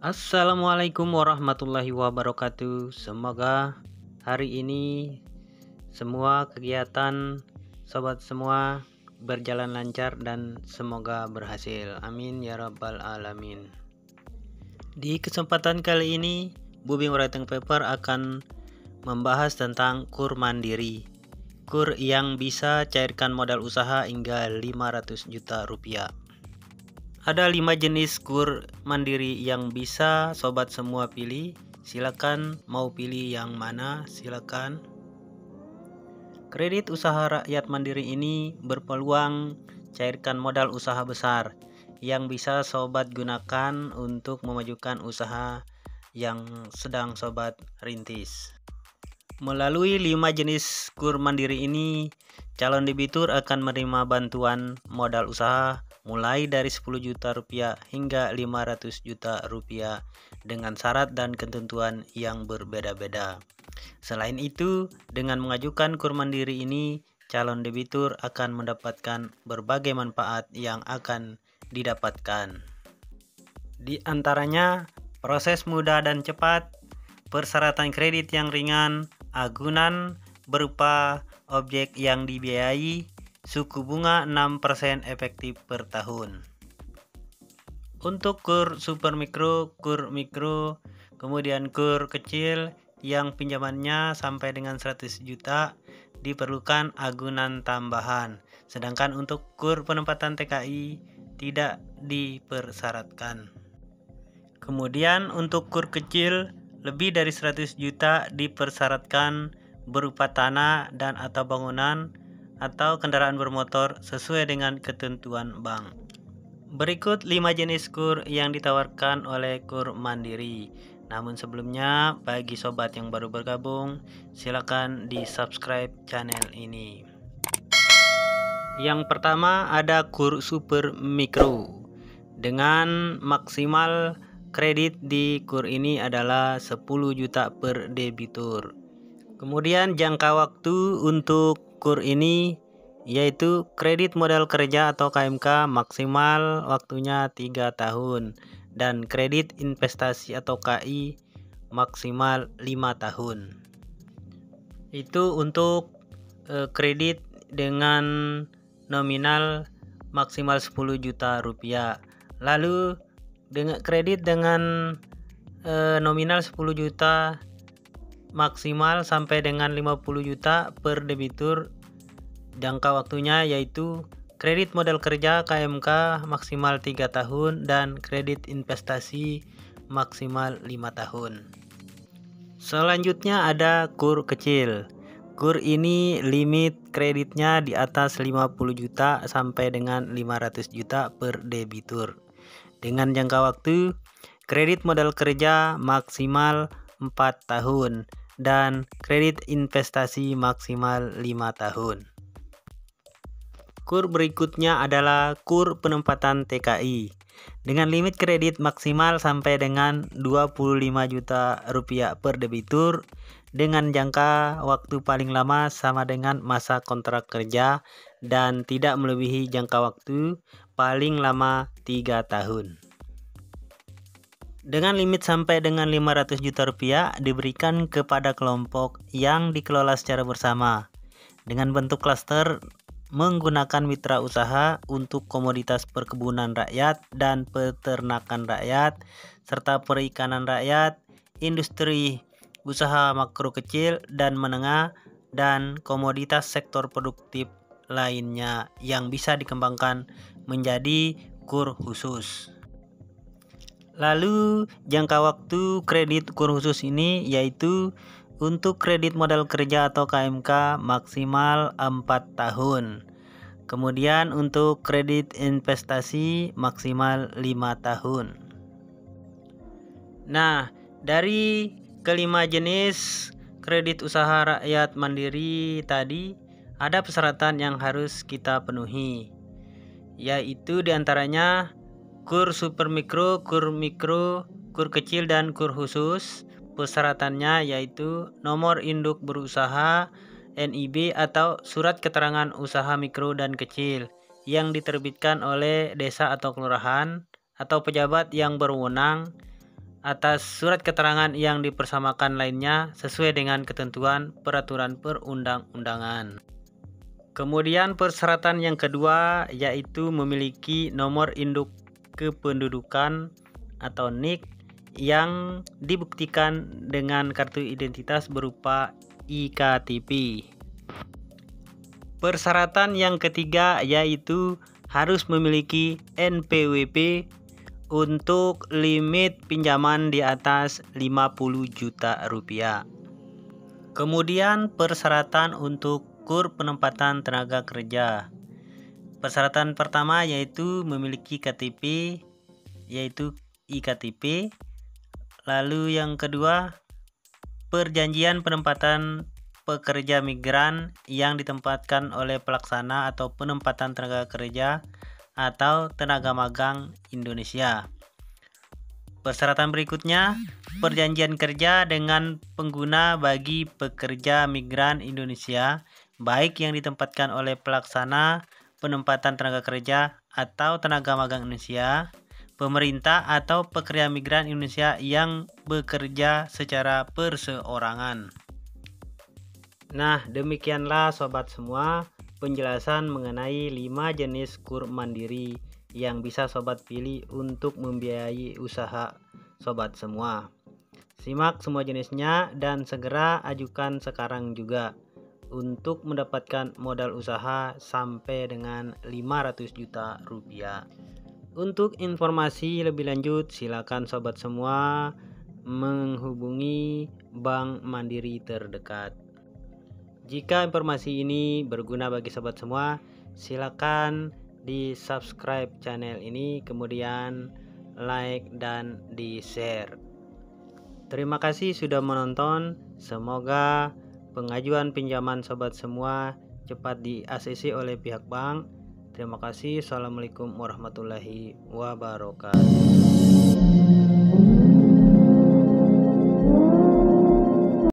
Assalamualaikum warahmatullahi wabarakatuh. Semoga hari ini semua kegiatan sobat semua berjalan lancar dan semoga berhasil. Amin ya rabbal alamin. Di kesempatan kali ini, Bubing Writing Paper akan membahas tentang KUR mandiri. KUR yang bisa cairkan modal usaha hingga 500 juta rupiah. Ada 5 jenis KUR mandiri yang bisa sobat semua pilih. Silakan mau pilih yang mana, silakan. Kredit usaha rakyat mandiri ini berpeluang cairkan modal usaha besar yang bisa sobat gunakan untuk memajukan usaha yang sedang sobat rintis. Melalui 5 jenis KUR mandiri ini, calon debitur akan menerima bantuan modal usaha mulai dari 10 juta rupiah hingga 500 juta rupiah dengan syarat dan ketentuan yang berbeda-beda. Selain itu, dengan mengajukan KUR mandiri ini, calon debitur akan mendapatkan berbagai manfaat yang akan didapatkan. Di antaranya, proses mudah dan cepat, persyaratan kredit yang ringan, agunan berupa objek yang dibiayai, suku bunga 6% efektif per tahun. Untuk KUR super mikro, KUR mikro, kemudian KUR kecil yang pinjamannya sampai dengan 100 juta diperlukan agunan tambahan. Sedangkan untuk KUR penempatan TKI tidak dipersyaratkan. Kemudian untuk KUR kecil lebih dari 100 juta dipersyaratkan berupa tanah dan atau bangunan atau kendaraan bermotor sesuai dengan ketentuan bank. Berikut 5 jenis KUR yang ditawarkan oleh KUR mandiri. Namun sebelumnya, bagi sobat yang baru bergabung, silakan di subscribe channel ini. Yang pertama ada KUR super mikro. Dengan maksimal kredit di KUR ini adalah 10 juta per debitur. Kemudian jangka waktu untuk KUR ini yaitu kredit modal kerja atau KMK maksimal waktunya 3 tahun dan kredit investasi atau KI maksimal 5 tahun. Itu untuk kredit dengan nominal maksimal 10 juta rupiah. Lalu dengan kredit dengan nominal 10 juta maksimal sampai dengan 50 juta per debitur, jangka waktunya yaitu kredit modal kerja KMK maksimal 3 tahun dan kredit investasi maksimal 5 tahun. Selanjutnya ada KUR kecil. KUR ini limit kreditnya di atas 50 juta sampai dengan 500 juta per debitur. Dengan jangka waktu kredit modal kerja maksimal 4 tahun dan kredit investasi maksimal 5 tahun. KUR berikutnya adalah KUR penempatan TKI dengan limit kredit maksimal sampai dengan 25 juta rupiah per debitur dengan jangka waktu paling lama sama dengan masa kontrak kerja dan tidak melebihi jangka waktu paling lama 3 tahun. Dengan limit sampai dengan 500 juta rupiah diberikan kepada kelompok yang dikelola secara bersama dengan bentuk klaster menggunakan mitra usaha untuk komoditas perkebunan rakyat dan peternakan rakyat serta perikanan rakyat, industri usaha makro kecil dan menengah dan komoditas sektor produktif lainnya yang bisa dikembangkan menjadi KUR khusus. Lalu jangka waktu kredit KUR khusus ini yaitu untuk kredit modal kerja atau KMK maksimal 4 tahun. Kemudian untuk kredit investasi maksimal 5 tahun. Nah, dari kelima jenis kredit usaha rakyat mandiri tadi ada persyaratan yang harus kita penuhi, yaitu diantaranya KUR super mikro, KUR kecil dan KUR khusus. Persyaratannya yaitu nomor induk berusaha NIB atau surat keterangan usaha mikro dan kecil yang diterbitkan oleh desa atau kelurahan atau pejabat yang berwenang atas surat keterangan yang dipersamakan lainnya sesuai dengan ketentuan peraturan perundang-undangan. Kemudian persyaratan yang kedua yaitu memiliki nomor induk kependudukan atau NIK yang dibuktikan dengan kartu identitas berupa iktp. Persyaratan yang ketiga yaitu harus memiliki NPWP untuk limit pinjaman di atas 50 juta rupiah. Kemudian persyaratan untuk KUR penempatan tenaga kerja. Persyaratan pertama yaitu memiliki KTP yaitu iktp. Lalu yang kedua, perjanjian penempatan pekerja migran yang ditempatkan oleh pelaksana atau penempatan tenaga kerja atau tenaga magang Indonesia. Persyaratan berikutnya, perjanjian kerja dengan pengguna bagi pekerja migran Indonesia, baik yang ditempatkan oleh pelaksana penempatan tenaga kerja atau tenaga magang Indonesia, pemerintah atau pekerja migran Indonesia yang bekerja secara perseorangan. Nah, demikianlah sobat semua penjelasan mengenai 5 jenis KUR mandiri yang bisa sobat pilih untuk membiayai usaha sobat semua. Simak semua jenisnya dan segera ajukan sekarang juga untuk mendapatkan modal usaha sampai dengan 500 juta rupiah. Untuk informasi lebih lanjut silakan sobat semua menghubungi Bank Mandiri terdekat. Jika informasi ini berguna bagi sobat semua, silakan di subscribe channel ini, kemudian like dan di share. Terima kasih sudah menonton. Semoga pengajuan pinjaman sobat semua cepat di-ACC oleh pihak bank. Terima kasih. Assalamualaikum warahmatullahi wabarakatuh.